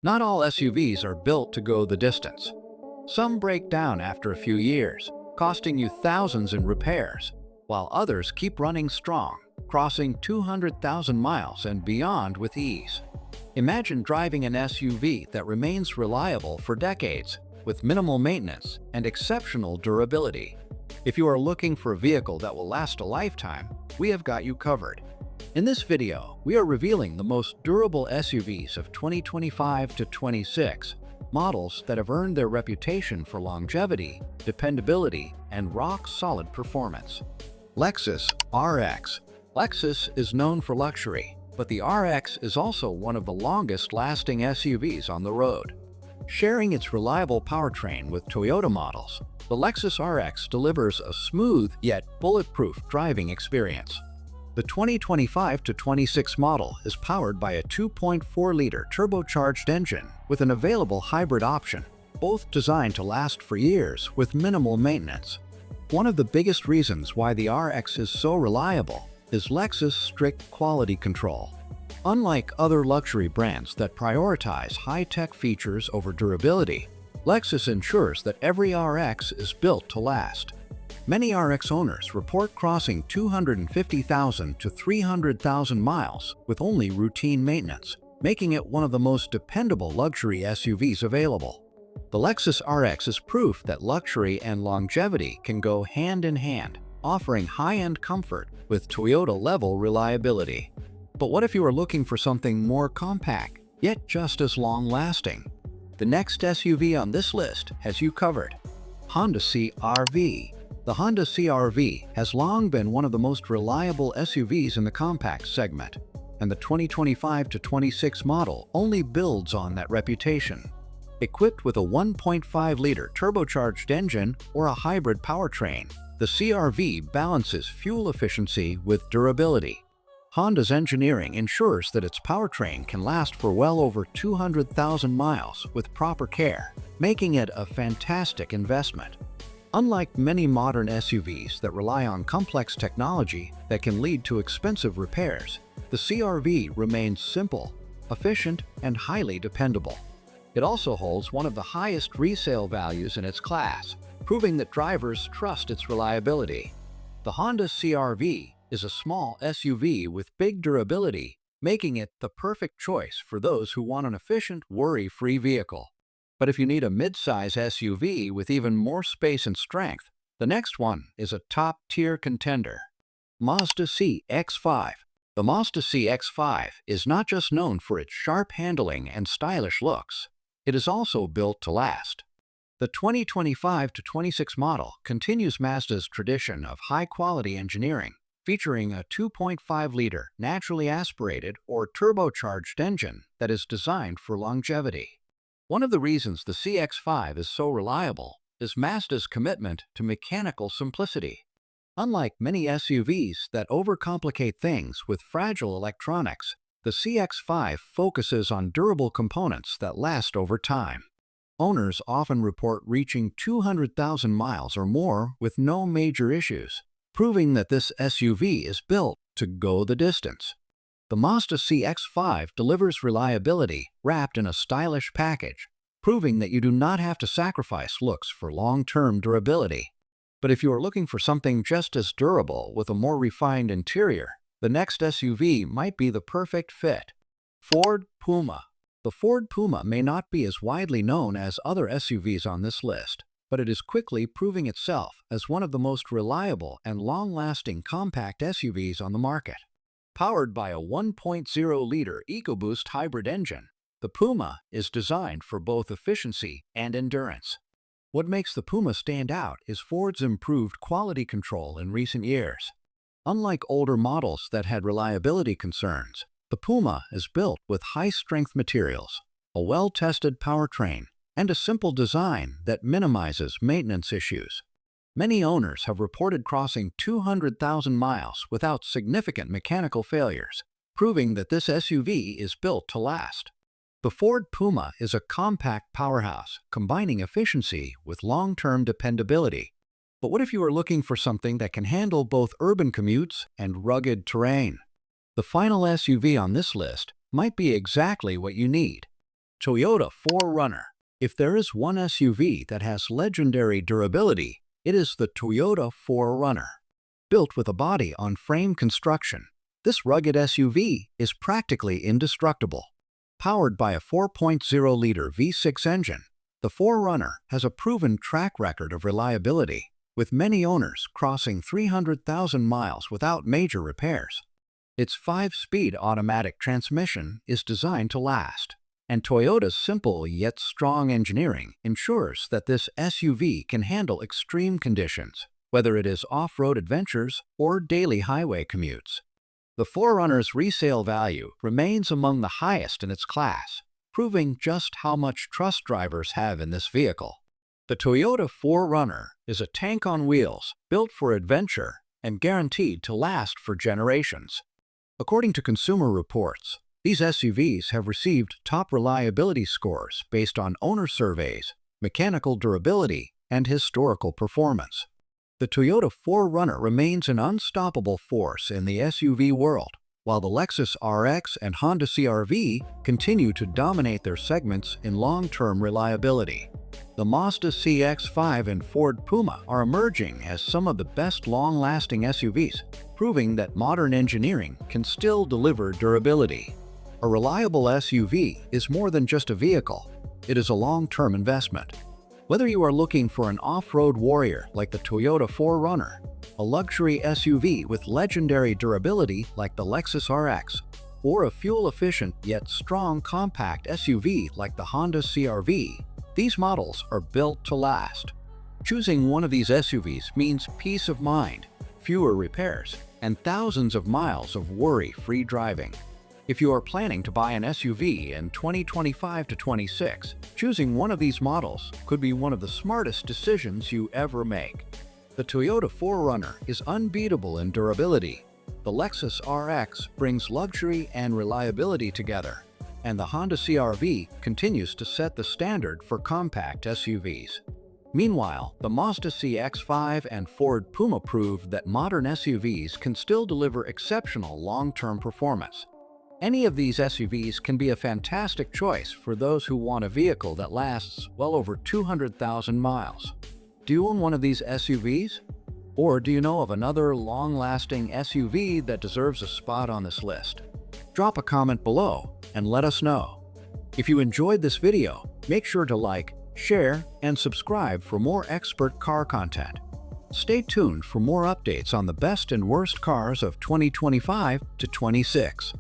Not all SUVs are built to go the distance. Some break down after a few years, costing you thousands in repairs, while others keep running strong, crossing 200,000 miles and beyond with ease. Imagine driving an SUV that remains reliable for decades, with minimal maintenance and exceptional durability. If you are looking for a vehicle that will last a lifetime, we have got you covered. In this video, we are revealing the most durable SUVs of 2025 to 26, models that have earned their reputation for longevity, dependability, and rock-solid performance. Lexus RX. Lexus is known for luxury, but the RX is also one of the longest-lasting SUVs on the road. Sharing its reliable powertrain with Toyota models, the Lexus RX delivers a smooth yet bulletproof driving experience. The 2025 to 26 model is powered by a 2.4-liter turbocharged engine with an available hybrid option, both designed to last for years with minimal maintenance. One of the biggest reasons why the RX is so reliable is Lexus' strict quality control. Unlike other luxury brands that prioritize high-tech features over durability, Lexus ensures that every RX is built to last. Many RX owners report crossing 250,000 to 300,000 miles with only routine maintenance, making it one of the most dependable luxury SUVs available. The Lexus RX is proof that luxury and longevity can go hand in hand, offering high-end comfort with Toyota-level reliability. But what if you are looking for something more compact, yet just as long-lasting? The next SUV on this list has you covered. Honda CR-V. The Honda CR-V has long been one of the most reliable SUVs in the compact segment, and the 2025 to 26 model only builds on that reputation. Equipped with a 1.5-liter turbocharged engine or a hybrid powertrain, the CR-V balances fuel efficiency with durability. Honda's engineering ensures that its powertrain can last for well over 200,000 miles with proper care, making it a fantastic investment. Unlike many modern SUVs that rely on complex technology that can lead to expensive repairs, the CR-V remains simple, efficient, and highly dependable. It also holds one of the highest resale values in its class, proving that drivers trust its reliability. The Honda CR-V is a small SUV with big durability, making it the perfect choice for those who want an efficient, worry-free vehicle. But if you need a mid-size SUV with even more space and strength, the next one is a top-tier contender. Mazda CX-5. The Mazda CX-5 is not just known for its sharp handling and stylish looks, it is also built to last. The 2025 to 26 model continues Mazda's tradition of high-quality engineering, featuring a 2.5-liter naturally aspirated or turbocharged engine that is designed for longevity. One of the reasons the CX-5 is so reliable is Mazda's commitment to mechanical simplicity. Unlike many SUVs that overcomplicate things with fragile electronics, the CX-5 focuses on durable components that last over time. Owners often report reaching 200,000 miles or more with no major issues, proving that this SUV is built to go the distance. The Mazda CX-5 delivers reliability wrapped in a stylish package, proving that you do not have to sacrifice looks for long-term durability. But if you are looking for something just as durable with a more refined interior, the next SUV might be the perfect fit. Ford Puma. The Ford Puma may not be as widely known as other SUVs on this list, but it is quickly proving itself as one of the most reliable and long-lasting compact SUVs on the market. Powered by a 1.0-liter EcoBoost hybrid engine, the Puma is designed for both efficiency and endurance. What makes the Puma stand out is Ford's improved quality control in recent years. Unlike older models that had reliability concerns, the Puma is built with high-strength materials, a well-tested powertrain, and a simple design that minimizes maintenance issues. Many owners have reported crossing 200,000 miles without significant mechanical failures, proving that this SUV is built to last. The Ford Puma is a compact powerhouse, combining efficiency with long-term dependability. But what if you are looking for something that can handle both urban commutes and rugged terrain? The final SUV on this list might be exactly what you need. Toyota 4Runner. If there is one SUV that has legendary durability, it is the Toyota 4Runner. Built with a body-on-frame construction, this rugged SUV is practically indestructible. Powered by a 4.0-liter V6 engine, the 4Runner has a proven track record of reliability, with many owners crossing 300,000 miles without major repairs. Its 5-speed automatic transmission is designed to last, and Toyota's simple yet strong engineering ensures that this SUV can handle extreme conditions, whether it is off-road adventures or daily highway commutes. The 4Runner's resale value remains among the highest in its class, proving just how much trust drivers have in this vehicle. The Toyota 4Runner is a tank on wheels, built for adventure and guaranteed to last for generations. According to Consumer Reports, these SUVs have received top reliability scores based on owner surveys, mechanical durability, and historical performance. The Toyota 4Runner remains an unstoppable force in the SUV world, while the Lexus RX and Honda CR-V continue to dominate their segments in long-term reliability. The Mazda CX-5 and Ford Puma are emerging as some of the best long-lasting SUVs, proving that modern engineering can still deliver durability. A reliable SUV is more than just a vehicle. It is a long-term investment. Whether you are looking for an off-road warrior like the Toyota 4Runner, a luxury SUV with legendary durability like the Lexus RX, or a fuel-efficient yet strong compact SUV like the Honda CR-V, these models are built to last. Choosing one of these SUVs means peace of mind, fewer repairs, and thousands of miles of worry-free driving. If you are planning to buy an SUV in 2025 to 26, choosing one of these models could be one of the smartest decisions you ever make. The Toyota 4Runner is unbeatable in durability. The Lexus RX brings luxury and reliability together, and the Honda CR-V continues to set the standard for compact SUVs. Meanwhile, the Mazda CX-5 and Ford Puma proved that modern SUVs can still deliver exceptional long-term performance. Any of these SUVs can be a fantastic choice for those who want a vehicle that lasts well over 200,000 miles. Do you own one of these SUVs? Or do you know of another long-lasting SUV that deserves a spot on this list? Drop a comment below and let us know. If you enjoyed this video, make sure to like, share, and subscribe for more expert car content. Stay tuned for more updates on the best and worst cars of 2025 to 26.